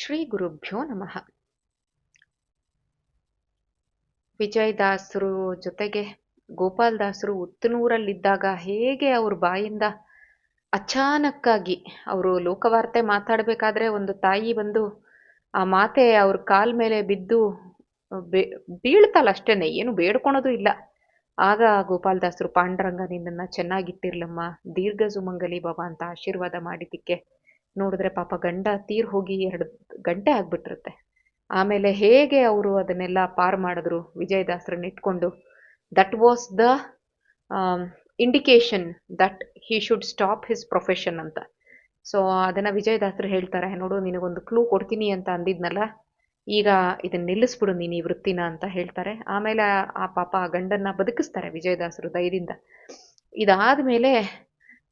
ಶ್ರೀ ಗುರುಭ್ಯೋ ನಮಃ. ವಿಜಯದಾಸರು ಜೊತೆಗೆ ಗೋಪಾಲದಾಸರು ಉತ್ತನೂರಲ್ಲಿದ್ದಾಗ ಹೇಗೆ ಅವ್ರ ಬಾಯಿಂದ ಅಚಾನಕ್ಕಾಗಿ ಅವರು ಲೋಕವಾರ್ತೆ ಮಾತಾಡಬೇಕಾದ್ರೆ ಒಂದು ತಾಯಿ ಬಂದು ಆ ಮಾತೆ ಅವ್ರ ಕಾಲ್ ಮೇಲೆ ಬಿದ್ದು ಬೀಳ್ತಲ್ಲ ಅಷ್ಟೇನೆ, ಏನು ಬೇಡ್ಕೊಳೋದು ಇಲ್ಲ. ಆಗ ಗೋಪಾಲದಾಸರು ಪಾಂಡುರಂಗ ನಿನ್ನನ್ನ ಚೆನ್ನಾಗಿಟ್ಟಿರ್ಲಮ್ಮ, ದೀರ್ಘ ಸುಮಂಗಲಿ ಬಾಬಾ ಅಂತ ಆಶೀರ್ವಾದ ಮಾಡಿದ್ದಕ್ಕೆ ನೋಡಿದ್ರೆ ಪಾಪ ಗಂಡ ತೀರ್ ಹೋಗಿ 2 ಗಂಟೆ ಆಗ್ಬಿಟ್ಟಿರುತ್ತೆ. ಆಮೇಲೆ ಹೇಗೆ ಅವರು ಅದನ್ನೆಲ್ಲ ಪಾರ್ ಮಾಡಿದ್ರು ವಿಜಯದಾಸರನ್ನ ಇಟ್ಕೊಂಡು. That was the indication that he should stop his profession ಅಂತ. ಸೊ ಅದನ್ನ ವಿಜಯದಾಸರು ಹೇಳ್ತಾರೆ, ನೋಡು ನಿನಗೊಂದು ಕ್ಲೂ ಕೊಡ್ತೀನಿ ಅಂತ ಅಂದಿದ್ನಲ್ಲ, ಈಗ ಇದನ್ನ ನಿಲ್ಲಿಸ್ಬಿಡು ನೀನು ಈ ವೃತ್ತಿನ ಅಂತ ಹೇಳ್ತಾರೆ. ಆಮೇಲೆ ಆ ಪಾಪ ಆ ಗಂಡನ್ನ ಬದುಕಿಸ್ತಾರೆ ವಿಜಯದಾಸರು ದಯದಿಂದ. ಇದಾದ್ಮೇಲೆ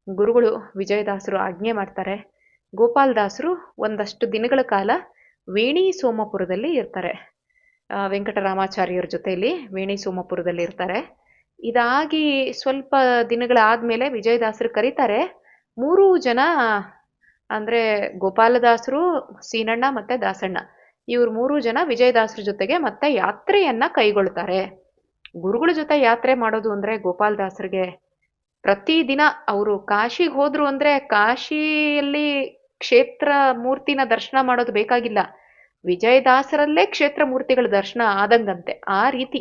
ಗುರುಗಳು ವಿಜಯದಾಸರು ಆಜ್ಞೆ ಮಾಡ್ತಾರೆ, ಗೋಪಾಲದಾಸರು ಒಂದಷ್ಟು ದಿನಗಳ ಕಾಲ ವೇಣಿ ಸೋಮಪುರದಲ್ಲಿ ಇರ್ತಾರೆ. ವೆಂಕಟರಾಮಾಚಾರ್ಯರ ಜೊತೆಯಲ್ಲಿ ವೇಣಿ ಸೋಮಪುರದಲ್ಲಿ ಇರ್ತಾರೆ. ಇದಾಗಿ ಸ್ವಲ್ಪ ದಿನಗಳಾದ್ಮೇಲೆ ವಿಜಯದಾಸರು ಕರೀತಾರೆ. 3 ಜನ ಅಂದ್ರೆ ಗೋಪಾಲದಾಸರು, ಸೀನಣ್ಣ ಮತ್ತೆ ದಾಸಣ್ಣ, ಇವ್ರು 3 ಜನ ವಿಜಯದಾಸರ ಜೊತೆಗೆ ಮತ್ತೆ ಯಾತ್ರೆಯನ್ನ ಕೈಗೊಳ್ತಾರೆ. ಗುರುಗಳ ಜೊತೆ ಯಾತ್ರೆ ಮಾಡೋದು ಅಂದ್ರೆ ಗೋಪಾಲದಾಸರಿಗೆ ಪ್ರತಿದಿನ ಅವರು ಕಾಶಿಗೆ ಹೋದ್ರು ಅಂದ್ರೆ ಕಾಶಿಯಲ್ಲಿ ಕ್ಷೇತ್ರ ಮೂರ್ತಿನ ದರ್ಶನ ಮಾಡೋದು ಬೇಕಾಗಿಲ್ಲ, ವಿಜಯದಾಸರಲ್ಲೇ ಕ್ಷೇತ್ರ ಮೂರ್ತಿಗಳ ದರ್ಶನ ಆದಂಗಂತೆ. ಆ ರೀತಿ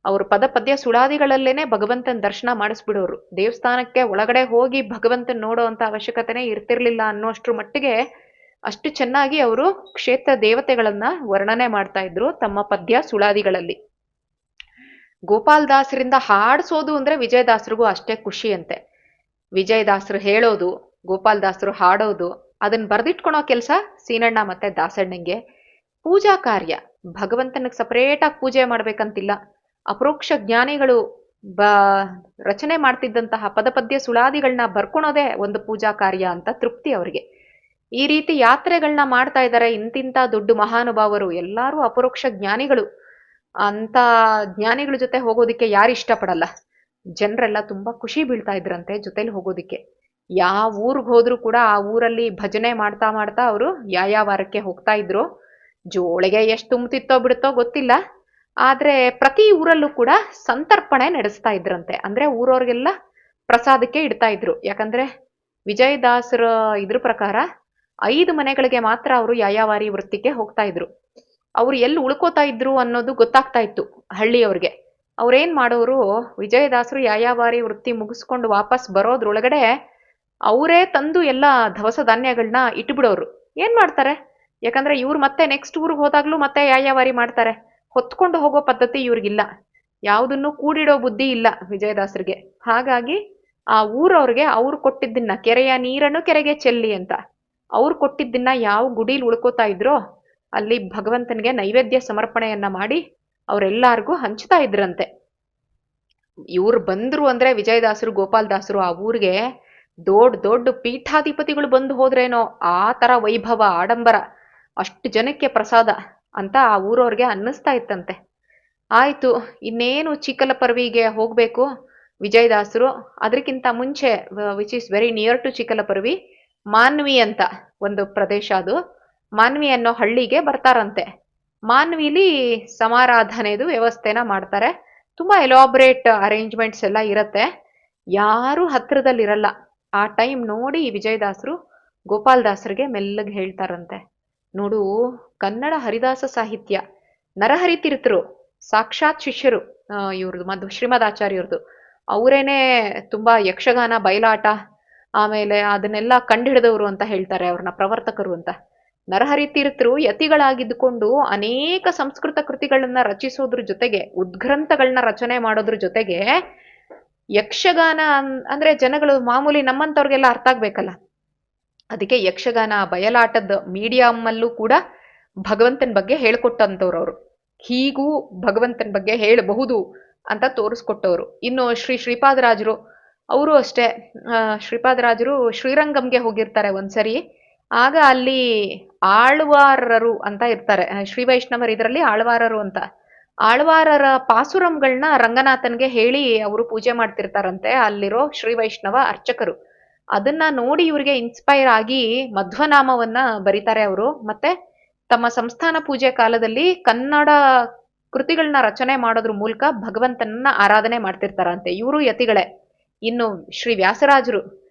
ಅವರು ಪದ ಪದ್ಯ ಸುಳಾದಿಗಳಲ್ಲೇನೆ ಭಗವಂತನ ದರ್ಶನ ಮಾಡಿಸ್ಬಿಡೋರು. ದೇವಸ್ಥಾನಕ್ಕೆ ಒಳಗಡೆ ಹೋಗಿ ಭಗವಂತನ ನೋಡೋ ಅಂತ ಅವಶ್ಯಕತೆನೇ ಇರ್ತಿರ್ಲಿಲ್ಲ ಅನ್ನೋಷ್ಟ್ರ ಮಟ್ಟಿಗೆ ಅಷ್ಟು ಚೆನ್ನಾಗಿ ಅವರು ಕ್ಷೇತ್ರ ದೇವತೆಗಳನ್ನ ವರ್ಣನೆ ಮಾಡ್ತಾ ಇದ್ರು ತಮ್ಮ ಪದ್ಯ ಸುಳಾದಿಗಳಲ್ಲಿ. ಗೋಪಾಲದಾಸರಿಂದ ಹಾಡ್ಸೋದು ಅಂದ್ರೆ ವಿಜಯದಾಸರಿಗೂ ಅಷ್ಟೇ ಖುಷಿ ಅಂತೆ. ವಿಜಯದಾಸರು ಹೇಳೋದು, ಗೋಪಾಲದಾಸರು ಹಾಡೋದು, ಅದನ್ನ ಬರ್ದಿಟ್ಕೊಳೋ ಕೆಲಸ ಸೀನಣ್ಣ ಮತ್ತೆ ದಾಸಣ್ಣಂಗೆ. ಪೂಜಾ ಕಾರ್ಯ, ಭಗವಂತನಿಗೆ ಸಪರೇಟಾಗಿ ಪೂಜೆ ಮಾಡ್ಬೇಕಂತಿಲ್ಲ, ಅಪರೋಕ್ಷ ಜ್ಞಾನಿಗಳು ರಚನೆ ಮಾಡ್ತಿದ್ದಂತಹ ಪದಪದ್ಯ ಸುಳಾದಿಗಳನ್ನ ಬರ್ಕೊಳೋದೇ ಒಂದು ಪೂಜಾ ಕಾರ್ಯ ಅಂತ ತೃಪ್ತಿ ಅವರಿಗೆ. ಈ ರೀತಿ ಯಾತ್ರೆಗಳನ್ನ ಮಾಡ್ತಾ ಇದ್ದಾರೆ ಇಂತಿಂತ ದೊಡ್ಡ ಮಹಾನುಭಾವರು, ಎಲ್ಲಾರು ಅಪರೋಕ್ಷ ಜ್ಞಾನಿಗಳು. ಅಂತ ಜ್ಞಾನಿಗಳ ಜೊತೆ ಹೋಗೋದಿಕ್ಕೆ ಯಾರು ಇಷ್ಟಪಡಲ್ಲ? ಜನರೆಲ್ಲ ತುಂಬಾ ಖುಷಿ ಬೀಳ್ತಾ ಇದ್ರಂತೆ ಜೊತೆಲಿ ಹೋಗೋದಿಕ್ಕೆ. ಯಾವ ಊರ್ಗ್ ಹೋದ್ರು ಕೂಡ ಆ ಊರಲ್ಲಿ ಭಜನೆ ಮಾಡ್ತಾ ಮಾಡ್ತಾ ಅವರು ಯಾಯಾವಾರಕ್ಕೆ ಹೋಗ್ತಾ ಇದ್ರು. ಜೋಳಿಗೆ ಎಷ್ಟು ತುಂಬುತ್ತಿತ್ತೋ ಬಿಡುತ್ತೋ ಗೊತ್ತಿಲ್ಲ, ಆದ್ರೆ ಪ್ರತಿ ಊರಲ್ಲೂ ಕೂಡ ಸಂತರ್ಪಣೆ ನಡೆಸ್ತಾ ಇದ್ರಂತೆ. ಅಂದ್ರೆ ಊರವ್ರಿಗೆಲ್ಲ ಪ್ರಸಾದಕ್ಕೆ ಇಡ್ತಾ ಇದ್ರು. ಯಾಕಂದ್ರೆ ವಿಜಯದಾಸರ ಇದ್ರ ಪ್ರಕಾರ 5 ಮನೆಗಳಿಗೆ ಮಾತ್ರ ಅವರು ಯಾಯಾವಾರಿ ವೃತ್ತಿಗೆ ಹೋಗ್ತಾ ಇದ್ರು. ಅವ್ರು ಎಲ್ಲಿ ಉಳ್ಕೋತಾ ಇದ್ರು ಅನ್ನೋದು ಗೊತ್ತಾಗ್ತಾ ಇತ್ತು ಹಳ್ಳಿಯವ್ರಿಗೆ. ಅವ್ರೇನ್ ಮಾಡೋರು, ವಿಜಯದಾಸರು ಯಾಯಾವಾರಿ ವೃತ್ತಿ ಮುಗಿಸ್ಕೊಂಡು ವಾಪಸ್ ಬರೋದ್ರೊಳಗಡೆ ಅವರೇ ತಂದು ಎಲ್ಲ ದವಸ ಧಾನ್ಯಗಳನ್ನ ಇಟ್ಬಿಡೋರು. ಏನ್ ಮಾಡ್ತಾರೆ? ಯಾಕಂದ್ರೆ ಇವ್ರು ಮತ್ತೆ ನೆಕ್ಸ್ಟ್ ಊರಿಗೆ ಹೋದಾಗ್ಲೂ ಮತ್ತೆ ಯಾಯಾವಾರಿ ಮಾಡ್ತಾರೆ. ಹೊತ್ಕೊಂಡು ಹೋಗೋ ಪದ್ಧತಿ ಇವ್ರಿಗಿಲ್ಲ, ಯಾವುದನ್ನು ಕೂಡಿಡೋ ಬುದ್ಧಿ ಇಲ್ಲ ವಿಜಯದಾಸರಿಗೆ. ಹಾಗಾಗಿ ಆ ಊರವ್ರಿಗೆ ಅವ್ರು ಕೊಟ್ಟಿದ್ದನ್ನ, ಕೆರೆಯ ನೀರನ್ನು ಕೆರೆಗೆ ಚೆಲ್ಲಿ ಅಂತ ಅವ್ರು ಕೊಟ್ಟಿದ್ದನ್ನ ಯಾವ ಗುಡಿಲಿ ಉಳ್ಕೋತಾ ಇದ್ರೋ ಅಲ್ಲಿ ಭಗವಂತನಿಗೆ ನೈವೇದ್ಯ ಸಮರ್ಪಣೆಯನ್ನ ಮಾಡಿ ಅವರೆಲ್ಲಾರ್ಗೂ ಹಂಚ್ತಾ ಇದ್ರಂತೆ. ಇವ್ರು ಬಂದ್ರು ಅಂದ್ರೆ ವಿಜಯದಾಸರು ಗೋಪಾಲದಾಸರು ಆ ಊರಿಗೆ ದೊಡ್ಡ ದೊಡ್ಡ ಪೀಠಾಧಿಪತಿಗಳು ಬಂದು ಹೋದ್ರೇನೋ ಆ ತರ ವೈಭವ ಆಡಂಬರ, ಅಷ್ಟು ಜನಕ್ಕೆ ಪ್ರಸಾದ ಅಂತ ಆ ಊರವ್ರಿಗೆ ಅನ್ನಿಸ್ತಾ ಇತ್ತಂತೆ. ಆಯ್ತು, ಇನ್ನೇನು ಚಿಕ್ಕಲಪರ್ವಿಗೆ ಹೋಗ್ಬೇಕು ವಿಜಯದಾಸರು. ಅದಕ್ಕಿಂತ ಮುಂಚೆ which is very near to Chikkalaparvi, Manvi ಅಂತ ಒಂದು ಪ್ರದೇಶ, ಅದು ಮಾನ್ವಿ ಅನ್ನೋ ಹಳ್ಳಿಗೆ ಬರ್ತಾರಂತೆ. ಮಾನ್ವಿಲಿ ಸಮಾರಾಧನೆದು ವ್ಯವಸ್ಥೆನ ಮಾಡ್ತಾರೆ. ತುಂಬಾ ಎಲಾಬ್ರೇಟ್ ಅರೇಂಜ್ಮೆಂಟ್ಸ್ ಎಲ್ಲ ಇರತ್ತೆ, ಯಾರು ಹತ್ರದಲ್ಲಿರಲ್ಲ. ಆ ಟೈಮ್ ನೋಡಿ ವಿಜಯದಾಸರು ಗೋಪಾಲದಾಸರಿಗೆ ಮೆಲ್ಲಗೆ ಹೇಳ್ತಾರಂತೆ, ನೋಡು ಕನ್ನಡ ಹರಿದಾಸ ಸಾಹಿತ್ಯ ನರಹರಿ ತೀರ್ಥರು ಸಾಕ್ಷಾತ್ ಶಿಷ್ಯರು ಇವ್ರದ್ದು ಶ್ರೀಮದಾಚಾರ್ಯರದು. ಅವರೇನೆ ತುಂಬಾ ಯಕ್ಷಗಾನ ಬಯಲಾಟ ಆಮೇಲೆ ಅದನ್ನೆಲ್ಲ ಕಂಡುಹಿಡಿದವರು ಅಂತ ಹೇಳ್ತಾರೆ ಅವ್ರನ್ನ ಪ್ರವರ್ತಕರು ಅಂತ. ನರಹರಿ ತೀರ್ಥರು ಯತಿಗಳಾಗಿದ್ದುಕೊಂಡು ಅನೇಕ ಸಂಸ್ಕೃತ ಕೃತಿಗಳನ್ನ ರಚಿಸೋದ್ರ ಜೊತೆಗೆ, ಉದ್ಗ್ರಂಥಗಳನ್ನ ರಚನೆ ಮಾಡೋದ್ರ ಜೊತೆಗೆ, ಯಕ್ಷಗಾನ ಅಂದ್ರೆ ಜನಗಳು ಮಾಮೂಲಿ ನಮ್ಮಂತವ್ರಿಗೆಲ್ಲ ಅರ್ಥ ಆಗ್ಬೇಕಲ್ಲ, ಅದಕ್ಕೆ ಯಕ್ಷಗಾನ ಬಯಲಾಟದ ಮೀಡಿಯಂ ಅಲ್ಲೂ ಕೂಡ ಭಗವಂತನ ಬಗ್ಗೆ ಹೇಳ್ಕೊಟ್ಟಂತವ್ರು ಅವರು. ಹೀಗೂ ಭಗವಂತನ ಬಗ್ಗೆ ಹೇಳಬಹುದು ಅಂತ ತೋರಿಸ್ಕೊಟ್ಟವ್ರು. ಇನ್ನು ಶ್ರೀಪಾದರಾಜರು ಅವರು ಅಷ್ಟೇ. ಶ್ರೀಪಾದರಾಜರು ಶ್ರೀರಂಗಂಗೆ ಹೋಗಿರ್ತಾರೆ ಒಂದ್ಸರಿ. ಆಗ ಅಲ್ಲಿ ಆಳ್ವಾರರು ಅಂತ ಇರ್ತಾರೆ, ಶ್ರೀ ವೈಷ್ಣವರ ಇದರಲ್ಲಿ ಆಳ್ವಾರರು ಅಂತ. ಆಳ್ವಾರರ ಪಾಸುರಂಗಳನ್ನ ರಂಗನಾಥನ್ಗೆ ಹೇಳಿ ಅವರು ಪೂಜೆ ಮಾಡ್ತಿರ್ತಾರಂತೆ ಅಲ್ಲಿರೋ ಶ್ರೀ ವೈಷ್ಣವ ಅರ್ಚಕರು. ಅದನ್ನ ನೋಡಿ ಇವ್ರಿಗೆ ಇನ್ಸ್ಪೈರ್ ಆಗಿ ಮಧ್ವನಾಮವನ್ನ ಬರೀತಾರೆ ಅವರು. ಮತ್ತೆ ತಮ್ಮ ಸಂಸ್ಥಾನ ಪೂಜೆ ಕಾಲದಲ್ಲಿ ಕನ್ನಡ ಕೃತಿಗಳನ್ನ ರಚನೆ ಮಾಡೋದ್ರ ಮೂಲಕ ಭಗವಂತನನ್ನ ಆರಾಧನೆ ಮಾಡ್ತಿರ್ತಾರಂತೆ. ಇವರು ಯತಿಗಳೇ. ಇನ್ನು ಶ್ರೀ ವ್ಯಾಸರಾಜರು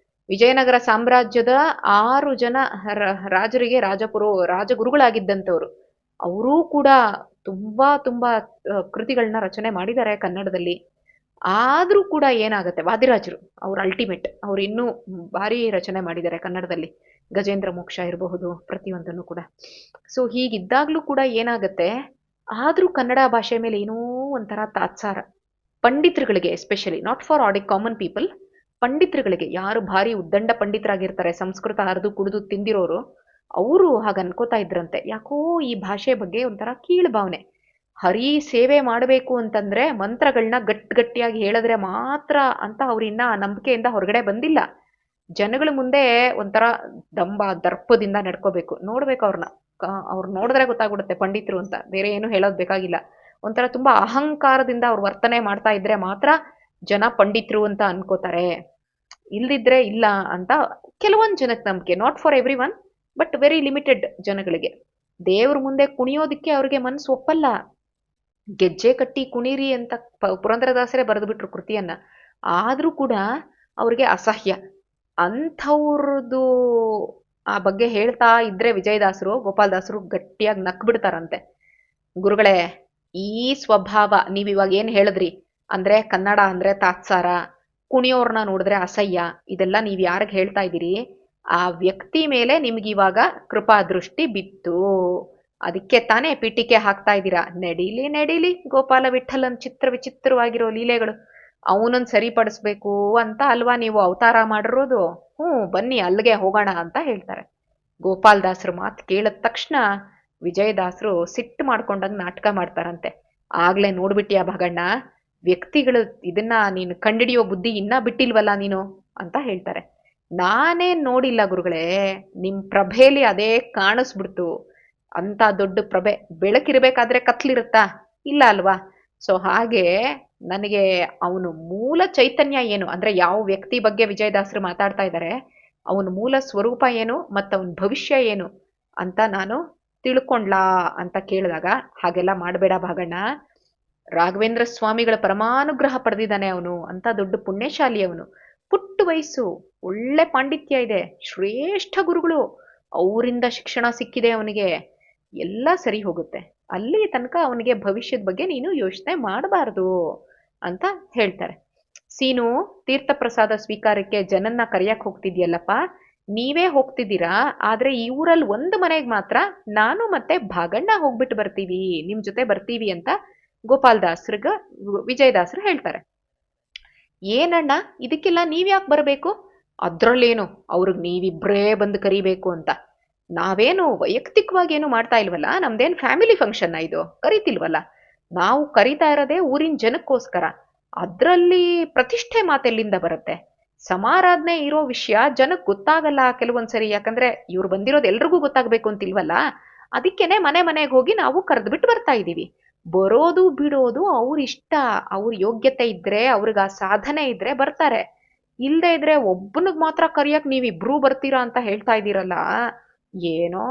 ವಿಜಯನಗರ ಸಾಮ್ರಾಜ್ಯದ 6 ಜನ ರಾಜರಿಗೆ ರಾಜಗುರುಗಳಾಗಿದ್ದಂಥವ್ರು. ಅವರೂ ಕೂಡ ತುಂಬಾ ತುಂಬಾ ಕೃತಿಗಳನ್ನ ರಚನೆ ಮಾಡಿದ್ದಾರೆ ಕನ್ನಡದಲ್ಲಿ. ಆದ್ರೂ ಕೂಡ ಏನಾಗತ್ತೆ, ವಾದಿರಾಜರು ಅವ್ರ ಅಲ್ಟಿಮೇಟ್, ಅವ್ರು ಇನ್ನೂ ಭಾರಿ ರಚನೆ ಮಾಡಿದ್ದಾರೆ ಕನ್ನಡದಲ್ಲಿ. ಗಜೇಂದ್ರ ಮೋಕ್ಷ ಇರಬಹುದು, ಪ್ರತಿಯೊಂದನ್ನು ಕೂಡ. ಸೊ ಹೀಗಿದ್ದಾಗ್ಲೂ ಕೂಡ ಏನಾಗತ್ತೆ, ಆದ್ರೂ ಕನ್ನಡ ಭಾಷೆ ಮೇಲೆ ಏನೋ ಒಂಥರ ತಾತ್ಸಾರ. ಪಂಡಿತರುಗಳಿಗೆ especially, not for common people, ಪಂಡಿತರುಗಳಿಗೆ, ಯಾರು ಭಾರಿ ಉದ್ದಂಡ ಪಂಡಿತರಾಗಿರ್ತಾರೆ, ಸಂಸ್ಕೃತ ಹರಿದು ಕುಡಿದು ತಿಂದಿರೋರು, ಅವರು ಹಾಗ ಅನ್ಕೋತಾ ಇದ್ರಂತೆ. ಯಾಕೋ ಈ ಭಾಷೆ ಬಗ್ಗೆ ಒಂಥರ ಕೀಳು ಭಾವನೆ. ಹರಿ ಸೇವೆ ಮಾಡಬೇಕು ಅಂತಂದ್ರೆ ಮಂತ್ರಗಳನ್ನ ಗಟ್ಟಿಯಾಗಿ ಹೇಳಿದ್ರೆ ಮಾತ್ರ ಅಂತ ಅವ್ರಿನ್ನ ಆ ನಂಬಿಕೆಯಿಂದ ಹೊರಗಡೆ ಬಂದಿಲ್ಲ. ಜನಗಳ ಮುಂದೆ ಒಂಥರ ದರ್ಪದಿಂದ ನಡ್ಕೋಬೇಕು, ನೋಡ್ಬೇಕು ಅವ್ರನ್ನ. ಅವ್ರು ನೋಡಿದ್ರೆ ಗೊತ್ತಾಗ್ಬಿಡುತ್ತೆ ಪಂಡಿತರು ಅಂತ, ಬೇರೆ ಏನು ಹೇಳೋದ್ ಬೇಕಾಗಿಲ್ಲ. ಒಂಥರ ತುಂಬಾ ಅಹಂಕಾರದಿಂದ ಅವ್ರು ವರ್ತನೆ ಮಾಡ್ತಾ ಇದ್ರೆ ಮಾತ್ರ ಜನ ಪಂಡಿತರು ಅಂತ ಅನ್ಕೋತಾರೆ, ಇಲ್ದಿದ್ರೆ ಇಲ್ಲ ಅಂತ ಕೆಲವೊಂದ್ ಜನಕ್ಕೆ ನಂಬಿಕೆ. Not for every one, but very limited ಜನಗಳಿಗೆ. ದೇವ್ರ ಮುಂದೆ ಕುಣಿಯೋದಿಕ್ಕೆ ಅವ್ರಿಗೆ ಮನ್ಸು ಒಪ್ಪಲ್ಲ. ಗೆಜ್ಜೆ ಕಟ್ಟಿ ಕುಣೀರಿ ಅಂತ ಪುರಂದರದಾಸರೇ ಬರೆದು ಬಿಟ್ರು ಕೃತಿಯನ್ನ. ಆದ್ರೂ ಕೂಡ ಅವ್ರಿಗೆ ಅಸಹ್ಯ. ಅಂಥವ್ರದ್ದು ಆ ಬಗ್ಗೆ ಹೇಳ್ತಾ ಇದ್ರೆ ವಿಜಯದಾಸರು, ಗೋಪಾಲದಾಸರು ಗಟ್ಟಿಯಾಗಿ ನಕ್ ಬಿಡ್ತಾರಂತೆ. ಗುರುಗಳೇ, ಈ ಸ್ವಭಾವ ನೀವಿವಾಗ ಏನ್ ಹೇಳಿದ್ರಿ, ಅಂದ್ರೆ ಕನ್ನಡ ಅಂದ್ರೆ ತಾತ್ಸಾರ, ಕುಣಿಯೋರ್ನ ನೋಡಿದ್ರೆ ಅಸಹ್ಯ, ಇದೆಲ್ಲ ನೀವ್ ಯಾರಿಗ್ ಹೇಳ್ತಾ ಇದ್ದೀರಿ, ಆ ವ್ಯಕ್ತಿ ಮೇಲೆ ನಿಮ್ಗಿವಾಗ ಕೃಪಾ ದೃಷ್ಟಿ ಬಿತ್ತು, ಅದಕ್ಕೆ ತಾನೇ ಪೀಠಿಕೆ ಹಾಕ್ತಾ ಇದ್ದೀರಾ. ನಡೀಲಿ ಗೋಪಾಲ ವಿಠಲನ್ ವಿಚಿತ್ರವಾಗಿರೋ ಲೀಲೆಗಳು, ಅವನನ್ನ ಸರಿಪಡಿಸ್ಬೇಕು ಅಂತ ಅಲ್ವಾ ನೀವು ಅವತಾರ ಮಾಡಿರೋದು? ಬನ್ನಿ ಅಲ್ಲಿಗೆ ಹೋಗೋಣ ಅಂತ ಹೇಳ್ತಾರೆ. ಗೋಪಾಲದಾಸರು ಮಾತು ಕೇಳಿದ ತಕ್ಷಣ ವಿಜಯದಾಸರು ಸಿಟ್ಟು ಮಾಡ್ಕೊಂಡಂಗ್ ನಾಟಕ ಮಾಡ್ತಾರಂತೆ. ಆಗ್ಲೇ ನೋಡ್ಬಿಟ್ಟಿಯಾ ಭಾಗಣ್ಣ, ವ್ಯಕ್ತಿಗಳು ಇದನ್ನ ನೀನು ಕಂಡಿಡಿಯೋ ಬುದ್ಧಿ ಇನ್ನ ಬಿಟ್ಟಿಲ್ವಲ್ಲ ನೀನು ಅಂತ ಹೇಳ್ತಾರೆ. ನಾನೇನ್ ನೋಡಿಲ್ಲ ಗುರುಗಳೇ, ನಿಮ್ ಪ್ರಭೆಲಿ ಅದೇ ಕಾಣಿಸ್ಬಿಡ್ತು. ಅಂತ ದೊಡ್ಡ ಪ್ರಭೆ, ಬೆಳಕಿರ್ಬೇಕಾದ್ರೆ ಕತ್ಲಿರುತ್ತಾ? ಇಲ್ಲ ಅಲ್ವಾ? ಸೊ ಹಾಗೆ ನನಗೆ ಅವನು ಮೂಲ ಚೈತನ್ಯ ಏನು, ಅಂದ್ರೆ ಯಾವ ವ್ಯಕ್ತಿ ಬಗ್ಗೆ ವಿಜಯದಾಸರು ಮಾತಾಡ್ತಾ ಇದ್ದಾರೆ, ಅವನ ಮೂಲ ಸ್ವರೂಪ ಏನು ಮತ್ತು ಅವನ ಭವಿಷ್ಯ ಏನು ಅಂತ ನಾನು ತಿಳ್ಕೊಂಡ್ಲಾ ಅಂತ ಕೇಳಿದಾಗ, ಹಾಗೆಲ್ಲ ಮಾಡಬೇಡ ಭಾಗಣ್ಣ, ರಾಘವೇಂದ್ರ ಸ್ವಾಮಿಗಳ ಪರಮಾನುಗ್ರಹ ಪಡೆದಿದ್ದಾನೆ ಅವನು, ಅಂತ ದೊಡ್ಡ ಪುಣ್ಯಶಾಲಿ ಅವನು. ಪುಟ್ಟ ವಯಸ್ಸು, ಒಳ್ಳೆ ಪಾಂಡಿತ್ಯ ಇದೆ, ಶ್ರೇಷ್ಠ ಗುರುಗಳು, ಅವರಿಂದ ಶಿಕ್ಷಣ ಸಿಕ್ಕಿದೆ ಅವನಿಗೆ, ಎಲ್ಲ ಸರಿ ಹೋಗುತ್ತೆ. ಅಲ್ಲಿ ತನಕ ಅವನಿಗೆ ಭವಿಷ್ಯದ ಬಗ್ಗೆ ನೀನು ಯೋಚನೆ ಮಾಡಬಾರ್ದು ಅಂತ ಹೇಳ್ತಾರೆ. ಸೀನು, ತೀರ್ಥ ಪ್ರಸಾದ ಸ್ವೀಕಾರಕ್ಕೆ ಜನನ್ನ ಕರೆಯಕ್ ಹೋಗ್ತಿದ್ಯಲ್ಲಪ್ಪ, ನೀವೇ ಹೋಗ್ತಿದ್ದೀರಾ, ಆದ್ರೆ ಈ ಊರಲ್ಲಿ ಒಂದು ಮನೆಗೆ ಮಾತ್ರ ನಾನು ಮತ್ತೆ ಭಾಗಣ್ಣ ಹೋಗ್ಬಿಟ್ಟು ಬರ್ತೀವಿ, ನಿಮ್ ಜೊತೆ ಬರ್ತೀವಿ ಅಂತ ಗೋಪಾಲದಾಸ್ರಿಗ ವಿಜಯದಾಸರು ಹೇಳ್ತಾರೆ. ಏನಣ್ಣ ಇದಕ್ಕೆಲ್ಲ ನೀವ್ಯಾಕೆ ಬರಬೇಕು? ಅದ್ರಲ್ಲೇನು ಅವ್ರಿಗೆ ನೀವಿಬ್ರೇ ಬಂದು ಕರಿಬೇಕು ಅಂತ? ನಾವೇನು ವೈಯಕ್ತಿಕವಾಗಿ ಏನು ಮಾಡ್ತಾ ಇಲ್ವಲ್ಲ, ನಮ್ದೇನ್ ಫ್ಯಾಮಿಲಿ ಫಂಕ್ಷನ್ ಇದು, ಕರಿತಿಲ್ವಲ್ಲ. ನಾವು ಕರಿತಾ ಇರೋದೇ ಊರಿನ ಜನಕ್ಕೋಸ್ಕರ. ಅದ್ರಲ್ಲಿ ಪ್ರತಿಷ್ಠೆ ಮಾತೆಲ್ಲಿಂದ ಬರುತ್ತೆ? ಸಮಾರಾಧನೆ ಇರೋ ವಿಷಯ ಜನಕ್ಕೆ ಗೊತ್ತಾಗಲ್ಲ ಕೆಲವೊಂದ್ಸರಿ, ಯಾಕಂದ್ರೆ ಇವ್ರು ಬಂದಿರೋದು ಎಲ್ರಿಗೂ ಗೊತ್ತಾಗ್ಬೇಕು ಅಂತಿಲ್ವಲ್ಲ. ಅದಕ್ಕೇನೆ ಮನೆಗೆ ಹೋಗಿ ನಾವು ಕರೆದ್ಬಿಟ್ಟು ಬರ್ತಾ ಇದ್ದೀವಿ. ಬರೋದು ಬಿಡೋದು ಅವ್ರ ಇಷ್ಟ, ಅವ್ರ ಯೋಗ್ಯತೆ ಇದ್ರೆ, ಅವ್ರಿಗೆ ಆ ಸಾಧನೆ ಇದ್ರೆ ಬರ್ತಾರೆ, ಇಲ್ದೇ ಇದ್ರೆ ಒಬ್ಬನಿಗೆ ಮಾತ್ರ ಕರಿಯಕ್ ನೀವಿಬ್ರೂ ಬರ್ತೀರಾ ಅಂತ ಹೇಳ್ತಾ ಇದ್ದೀರಲ್ಲ, ಏನೋ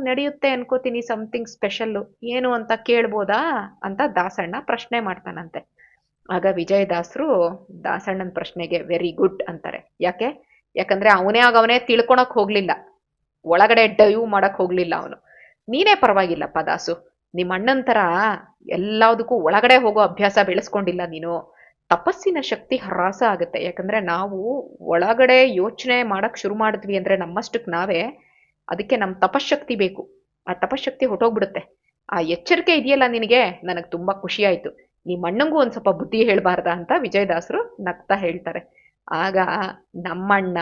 ನಡೆಯುತ್ತೆ ಅನ್ಕೋತೀನಿ, ಸಮಥಿಂಗ್ ಸ್ಪೆಷಲ್. ಏನು ಅಂತ ಕೇಳ್ಬೋದಾ ಅಂತ ದಾಸಣ್ಣ ಪ್ರಶ್ನೆ ಮಾಡ್ತಾನಂತೆ. ಆಗ ವಿಜಯದಾಸರು ದಾಸಣ್ಣನ ಪ್ರಶ್ನೆಗೆ ವೆರಿ ಗುಡ್ ಅಂತಾರೆ. ಯಾಕಂದ್ರೆ ಅವನೇ ತಿಳ್ಕೊಳಕ್ ಹೋಗ್ಲಿಲ್ಲ, ಒಳಗಡೆ ಡೈವ್ ಮಾಡಕ್ ಹೋಗ್ಲಿಲ್ಲ ಅವನು. ನೀನೇ ಪರವಾಗಿಲ್ಲಪ್ಪ ದಾಸು, ನಿಮ್ಮ ಅಣ್ಣನ ತರ ಎಲ್ಲದಕ್ಕೂ ಒಳಗಡೆ ಹೋಗೋ ಅಭ್ಯಾಸ ಬೆಳೆಸ್ಕೊಂಡಿಲ್ಲ ನೀನು. ತಪಸ್ಸಿನ ಶಕ್ತಿ ಹ್ರಾಸ ಆಗುತ್ತೆ. ಯಾಕಂದ್ರೆ ನಾವು ಒಳಗಡೆ ಯೋಚನೆ ಮಾಡಕ್ ಶುರು ಮಾಡಿದ್ವಿ ಅಂದ್ರೆ ನಮ್ಮಷ್ಟಕ್ ನಾವೇ, ಅದಕ್ಕೆ ನಮ್ ತಪಶಕ್ತಿ ಬೇಕು. ಆ ತಪಶಕ್ತಿ ಹೊಟ್ಟೋಗ್ಬಿಡುತ್ತೆ. ಆ ಎಚ್ಚರಿಕೆ ಇದೆಯಲ್ಲ ನಿನಗೆ, ನನಗ್ ತುಂಬಾ ಖುಷಿ ಆಯ್ತು. ನಿಮ್ಮ ಅಣ್ಣಂಗೂ ಒಂದ್ ಸ್ವಲ್ಪ ಬುದ್ಧಿ ಹೇಳ್ಬಾರ್ದ ಅಂತ ವಿಜಯದಾಸರು ನಗ್ತಾ ಹೇಳ್ತಾರೆ. ಆಗ ನಮ್ಮಣ್ಣ,